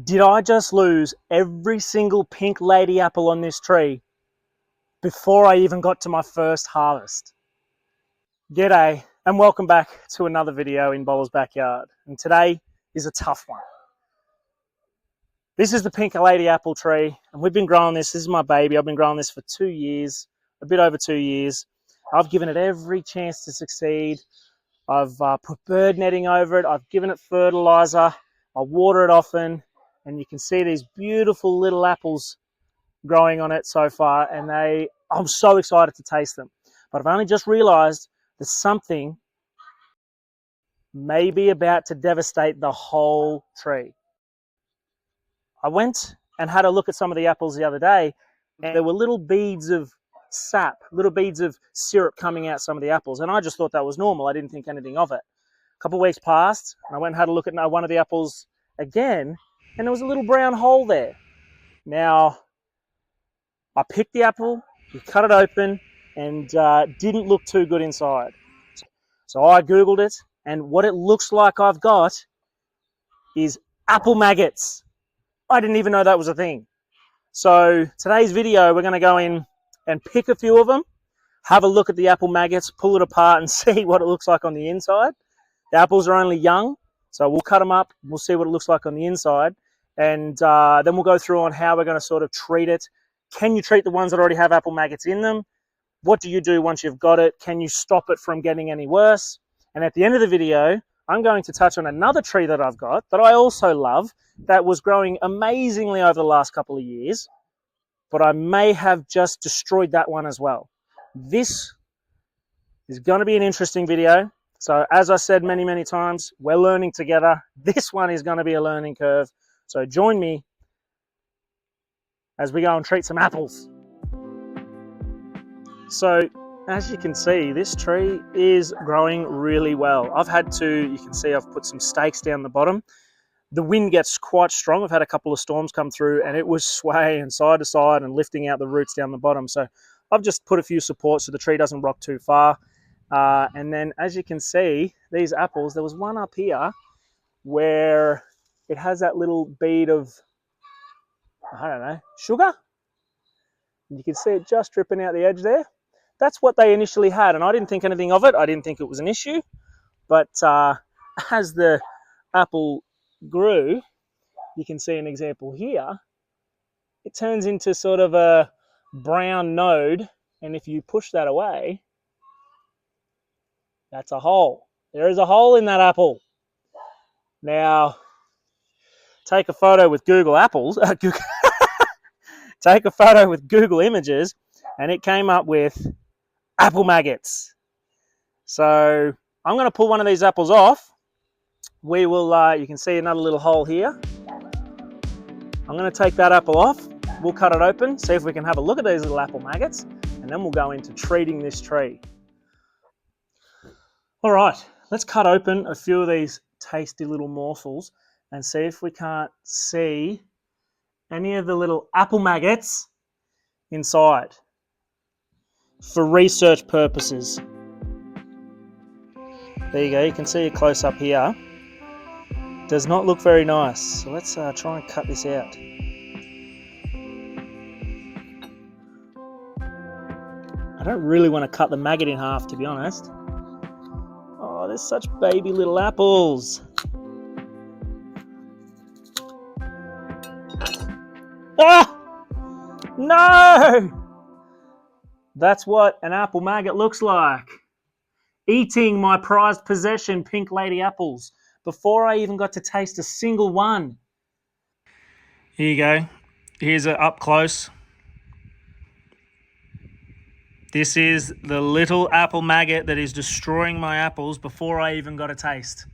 Did I just lose every single pink lady apple on this tree before I even got to my first harvest? G'day and welcome back to another video in Bowler's Backyard. And today is a tough one. This is the pink lady apple tree and we've been growing this. This is my baby. I've been growing this for 2 years, a bit over 2 years. I've given it every chance to succeed. I've put bird netting over it. I've given it fertilizer. I water it often. And you can see these beautiful little apples growing on it so far. And I'm so excited to taste them. But I've only just realized that something may be about to devastate the whole tree. I went and had a look at some of the apples the other day, and there were little beads of sap, little beads of syrup coming out some of the apples. And I just thought that was normal. I didn't think anything of it. A couple of weeks passed, and I went and had a look at one of the apples again, and there was a little brown hole there. Now, I picked the apple, we cut it open, and didn't look too good inside. So I Googled it, and what it looks like I've got is apple maggots. I didn't even know that was a thing. So today's video, we're going to go in and pick a few of them, have a look at the apple maggots, pull it apart and see what it looks like on the inside. The apples are only young, so we'll cut them up, we'll see what it looks like on the inside, and then we'll go through on how we're going to sort of treat it. Can you treat the ones that already have apple maggots in them? What do you do once you've got it? Can you stop it from getting any worse? And at the end of the video, I'm going to touch on another tree that I've got that I also love that was growing amazingly over the last couple of years, but I may have just destroyed that one as well. This is going to be an interesting video. So as I said many, many times, we're learning together. This one is going to be a learning curve. So join me as we go and treat some apples. So as you can see, this tree is growing really well. you can see I've put some stakes down the bottom. The wind gets quite strong. I've had a couple of storms come through and it was swaying side to side and lifting out the roots down the bottom. So I've just put a few supports so the tree doesn't rock too far. And then as you can see, these apples, there was one up here where it has that little bead of, I don't know, sugar. You can see it just dripping out the edge there. That's what they initially had, and I didn't think anything of it. I didn't think it was an issue. But as the apple grew, you can see an example here. It turns into sort of a brown node, and if you push that away, that's a hole. There is a hole in that apple. Now, take a photo with Google Apples. Take a photo with Google Images, and it came up with apple maggots. So I'm going to pull one of these apples off. We will, you can see another little hole here. I'm going to take that apple off. We'll cut it open, see if we can have a look at these little apple maggots, and then we'll go into treating this tree. All right, let's cut open a few of these tasty little morsels and see if we can't see any of the little apple maggots inside for research purposes. There you go, you can see a close up here. Does not look very nice. So let's try and cut this out. I don't really want to cut the maggot in half, to be honest. Oh, there's such baby little apples. Ah! No! That's what an apple maggot looks like. Eating my prized possession, pink lady apples, before I even got to taste a single one. Here you go. Here's it up close. This is the little apple maggot that is destroying my apples before I even got a taste.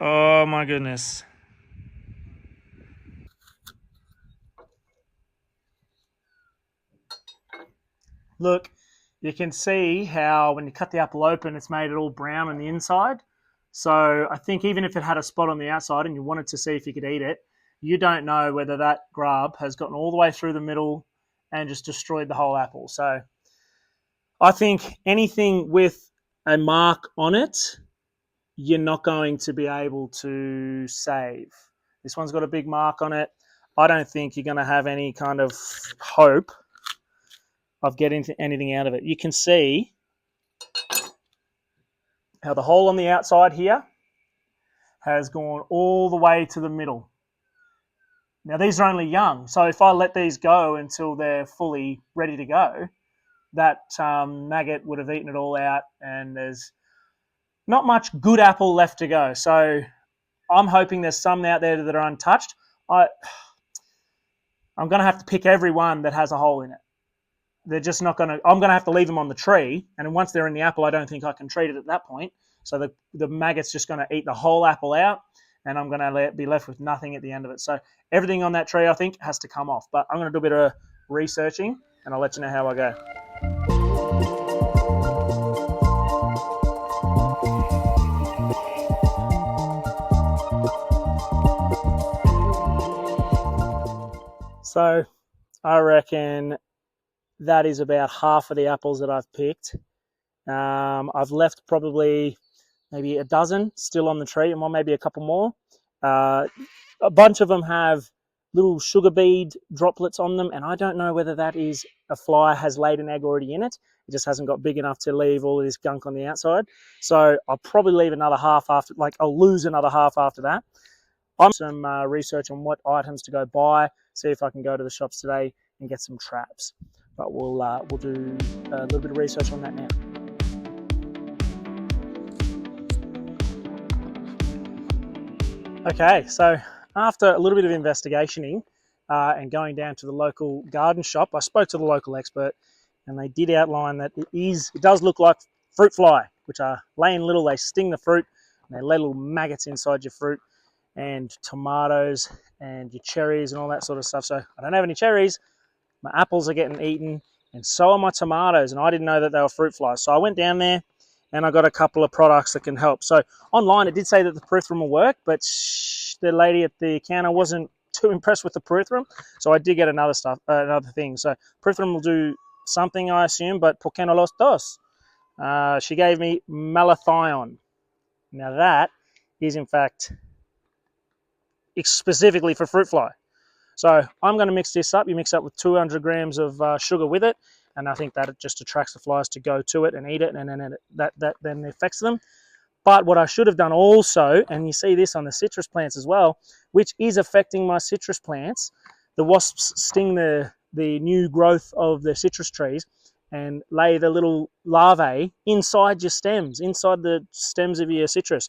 Oh my goodness. Look, you can see how when you cut the apple open, it's made it all brown on the inside. So I think even if it had a spot on the outside and you wanted to see if you could eat it, you don't know whether that grub has gotten all the way through the middle and just destroyed the whole apple. So I think anything with a mark on it, you're not going to be able to save. This one's got a big mark on it. I don't think you're going to have any kind of hope of getting anything out of it. You can see how the hole on the outside here has gone all the way to the middle. Now, these are only young, so if I let these go until they're fully ready to go, that maggot would have eaten it all out, and there's not much good apple left to go. So I'm hoping there's some out there that are untouched. I'm going to have to pick every one that has a hole in it. They're just not going to, I'm going to have to leave them on the tree. And once they're in the apple, I don't think I can treat it at that point. So the maggot's just going to eat the whole apple out, and I'm going to be left with nothing at the end of it. So everything on that tree, I think, has to come off. But I'm going to do a bit of researching, and I'll let you know how I go. So I reckon that is about half of the apples that I've picked. I've left probably maybe a dozen still on the tree, and maybe a couple more. A bunch of them have little sugar bead droplets on them, and I don't know whether that is a fly has laid an egg already in it. It just hasn't got big enough to leave all of this gunk on the outside. So I'll probably leave another half after, I'll lose another half after that. I'm doing some research on what items to go buy, see if I can go to the shops today and get some traps. But we'll do a little bit of research on that now. Okay, so after a little bit of investigating and going down to the local garden shop, I spoke to the local expert, and they did outline that it does look like fruit fly, which are laying little, they sting the fruit, and they lay little maggots inside your fruit and tomatoes and your cherries and all that sort of stuff. So I don't have any cherries, my apples are getting eaten, and so are my tomatoes, and I didn't know that they were fruit flies. So I went down there and I got a couple of products that can help. So online it did say that the perithrum will work, but the lady at the counter wasn't too impressed with the perithrum, so I did get another thing. So perithrum will do something, I assume, but por qué no los dos? She gave me malathion. Now that is in fact specifically for fruit fly. So I'm going to mix this up. You mix up with 200 grams of sugar with it, and I think that it just attracts the flies to go to it and eat it, and then that then affects them. But what I should have done also, and you see this on the citrus plants as well, which is affecting my citrus plants, the wasps sting the new growth of the citrus trees and lay the little larvae inside your stems, inside the stems of your citrus.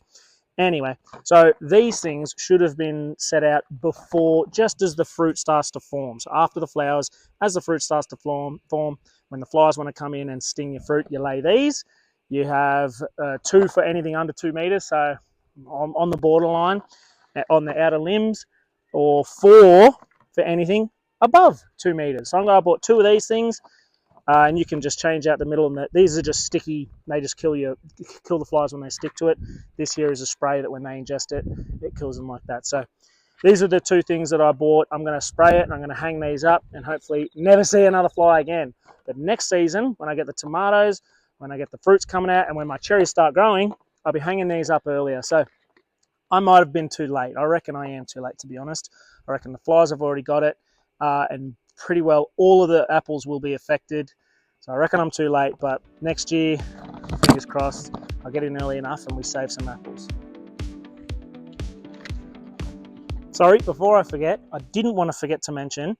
Anyway, so these things should have been set out before, just as the fruit starts to form. So after the flowers, as the fruit starts to form, when the flies want to come in and sting your fruit, you lay these. You have 2 for anything under 2 meters, so on the borderline, on the outer limbs, or 4 for anything above 2 meters. So I bought 2 of these things, and you can just change out the middle. And these are just sticky; they just kill the flies when they stick to it. This here is a spray that when they ingest it, it kills them like that. So these are the 2 things that I bought. I'm going to spray it, and I'm going to hang these up, and hopefully never see another fly again. But next season, when I get the tomatoes, when I get the fruits coming out, and when my cherries start growing, I'll be hanging these up earlier. So I might have been too late. I reckon I am too late, to be honest. I reckon the flies have already got it, and pretty well all of the apples will be affected. So I reckon I'm too late, but next year, fingers crossed, I'll get in early enough and we save some apples. Sorry, before I forget, I didn't want to forget to mention,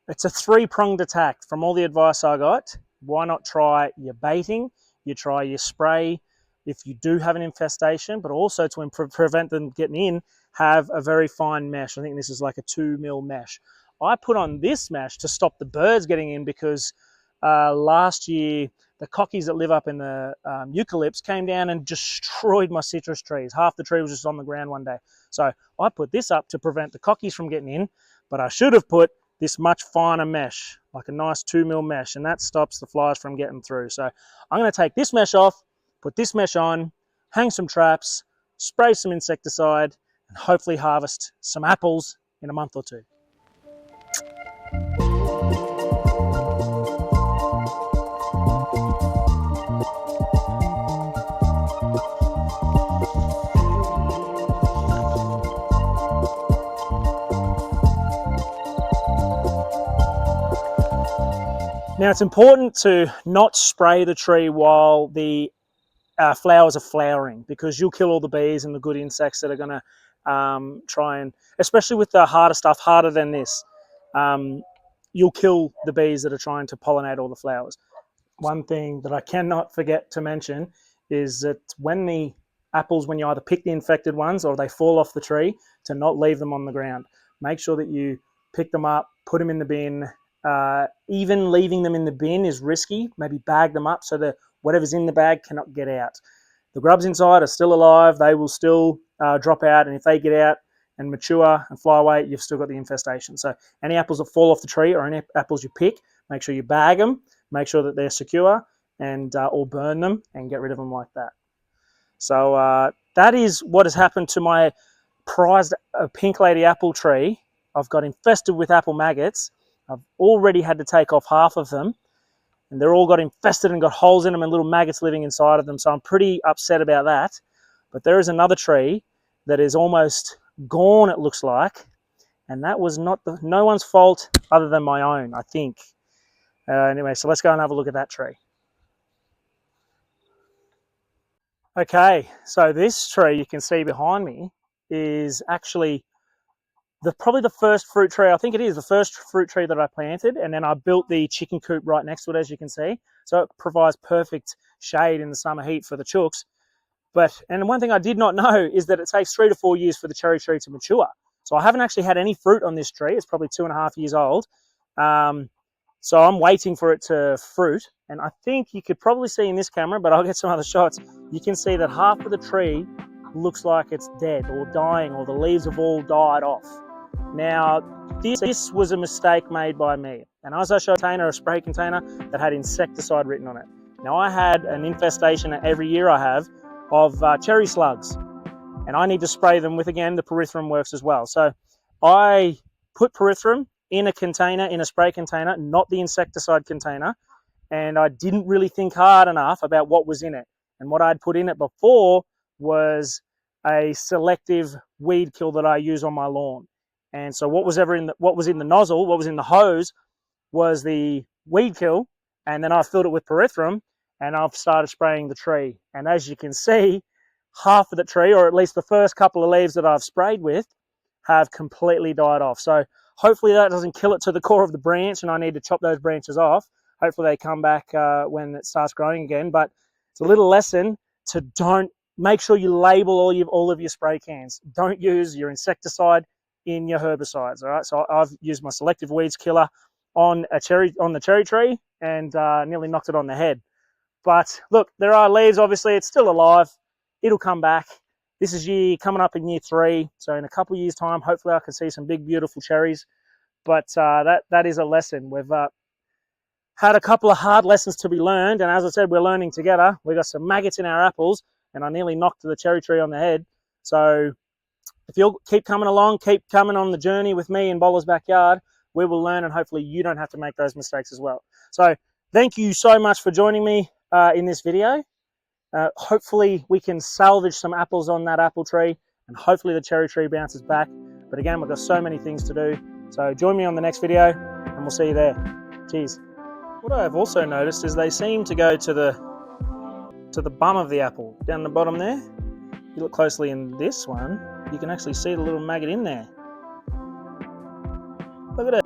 it's a 3-pronged attack. From all the advice I got, why not try your baiting, you try your spray if you do have an infestation, but also to prevent them getting in, have a very fine mesh. I think this is like a 2 mil mesh. I put on this mesh to stop the birds getting in because last year the cockies that live up in the eucalypts came down and destroyed my citrus trees. Half the tree was just on the ground one day. So I put this up to prevent the cockies from getting in, but I should have put this much finer mesh, like a nice 2 mil mesh, and that stops the flies from getting through. So I'm going to take this mesh off, put this mesh on, hang some traps, spray some insecticide, and hopefully harvest some apples in a month or 2. Now it's important to not spray the tree while the flowers are flowering, because you'll kill all the bees and the good insects that are going to try and, especially with the harder stuff, harder than this, you'll kill the bees that are trying to pollinate all the flowers. One thing that I cannot forget to mention is that when the apples, when you either pick the infected ones or they fall off the tree, to not leave them on the ground. Make sure that you pick them up, put them in the bin. Even leaving them in the bin is risky. Maybe bag them up so that whatever's in the bag cannot get out. The grubs inside are still alive. They will still drop out, and if they get out and mature and fly away, you've still got the infestation. So any apples that fall off the tree or any apples you pick, make sure you bag them, make sure that they're secure, and or burn them and get rid of them like that. So that is what has happened to my prized pink lady apple tree. I've got infested with apple maggots. I've already had to take off half of them, and they're all got infested and got holes in them and little maggots living inside of them. So I'm pretty upset about that. But there is another tree that is almost gone, it looks like, and that was no one's fault other than my own, I think. Anyway, so let's go and have a look at that tree. Okay, so this tree you can see behind me is actually probably the first fruit tree. I think it is the first fruit tree that I planted, and then I built the chicken coop right next to it, as you can see. So it provides perfect shade in the summer heat for the chooks. And one thing I did not know is that it takes 3 to 4 years for the cherry tree to mature. So I haven't actually had any fruit on this tree. It's probably 2.5 years old. So I'm waiting for it to fruit. And I think you could probably see in this camera, but I'll get some other shots. You can see that half of the tree looks like it's dead or dying, or the leaves have all died off. Now, this was a mistake made by me. And as I showed a spray container that had insecticide written on it. Now, I had an infestation every year I have of cherry slugs, and I need to spray them with, again, the pyrethrum works as well. So I put pyrethrum in a container, in a spray container, not the insecticide container, and I didn't really think hard enough about what was in it. And what I'd put in it before was a selective weed kill that I use on my lawn. And so what was in the nozzle, what was in the hose, was the weed kill, and then I filled it with pyrethrum, and I've started spraying the tree. And as you can see, half of the tree, or at least the first couple of leaves that I've sprayed with, have completely died off. So hopefully that doesn't kill it to the core of the branch, and I need to chop those branches off. Hopefully they come back when it starts growing again. But it's a little lesson to make sure you label all of your spray cans. Don't use your insecticide in your herbicides. All right. So I've used my selective weeds killer on the cherry tree, and nearly knocked it on the head. But look, there are leaves. Obviously, it's still alive. It'll come back. This is coming up in year 3. So in a couple of years' time, hopefully I can see some big, beautiful cherries. But that is a lesson. We've had a couple of hard lessons to be learned, and as I said, we're learning together. We've got some maggots in our apples, and I nearly knocked the cherry tree on the head. So if you'll keep coming along, keep coming on the journey with me in Bola's Backyard, we will learn, and hopefully you don't have to make those mistakes as well. So thank you so much for joining me in this video. Hopefully we can salvage some apples on that apple tree, and hopefully the cherry tree bounces back. But again, we've got so many things to do. So join me on the next video, and we'll see you there. Cheers. What I've also noticed is they seem to go to the bum of the apple, down the bottom there. If you look closely in this one, you can actually see the little maggot in there. Look at it.